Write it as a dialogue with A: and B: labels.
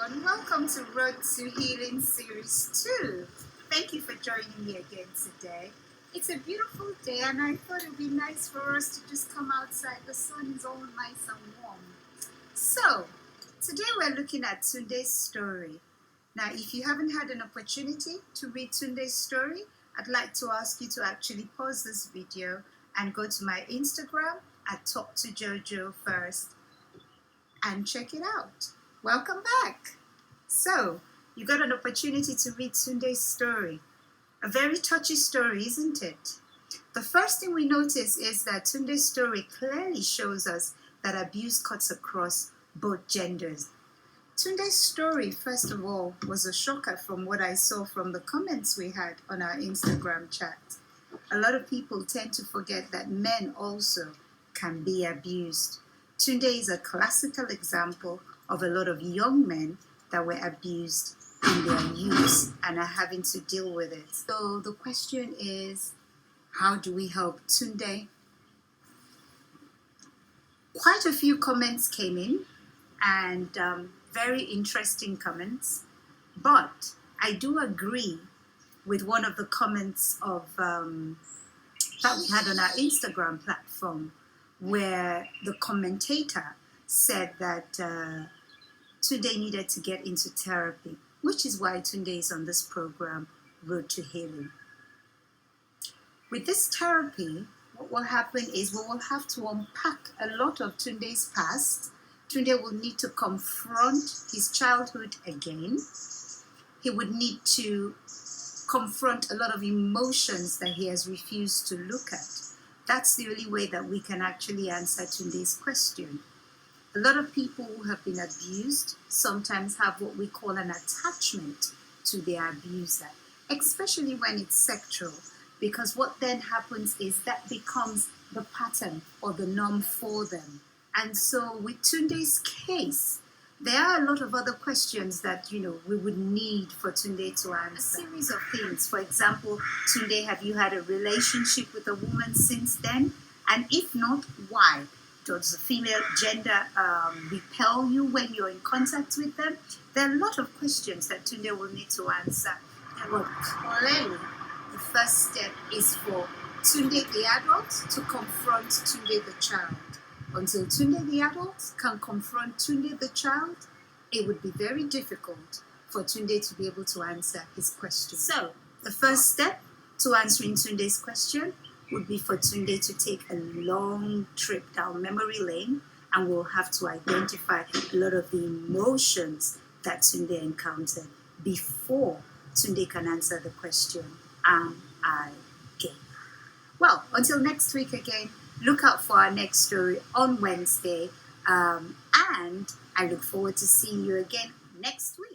A: everyone. Welcome to Road to Healing Series 2. Thank you for joining me again today. It's a beautiful day and I thought it would be nice for us to just come outside. The sun is all nice and warm. So, today we're looking at Tunde's story. Now, if you haven't had an opportunity to read Tunde's story, I'd like to ask you to actually pause this video and go to my Instagram at Talk to Jojo first and check it out. Welcome back. So, you got an opportunity to read Tunde's story. A very touchy story, isn't it? The first thing we notice is that Tunde's story clearly shows us that abuse cuts across both genders. Tunde's story, first of all, was a shocker from what I saw from the comments we had on our Instagram chat. A lot of people tend to forget that men also can be abused. Tunde is a classical example of a lot of young men that were abused in their youth and are having to deal with it. So the question is, how do we help Tunde? Quite a few comments came in and very interesting comments, but I do agree with one of the comments of that we had on our Instagram platform, where the commentator said that Tunde needed to get into therapy, which is why Tunde is on this program, Road to Healing. With this therapy, what will happen is we will have to unpack a lot of Tunde's past. Tunde will need to confront his childhood again. He would need to confront a lot of emotions that he has refused to look at. That's the only way that we can actually answer Tunde's question. A lot of people who have been abused sometimes have what we call an attachment to their abuser, especially when it's sexual, because what then happens is that becomes the pattern or the norm for them. And so with Tunde's case, there are a lot of other questions that, we would need for Tunde to answer. A series of things. For example, Tunde, have you had a relationship with a woman since then? And if not, why? Does the female gender repel you when you're in contact with them? There are a lot of questions that Tunde will need to answer. But clearly, the first step is for Tunde the adult to confront Tunde the child. Until Tunde the adult can confront Tunde the child, it would be very difficult for Tunde to be able to answer his question. So, the first step to answering Tunde's question would be for Tunde to take a long trip down memory lane, and we'll have to identify a lot of the emotions that Tunde encountered before Tunde can answer the question, am I gay? Well, until next week again, look out for our next story on Wednesday, and I look forward to seeing you again next week.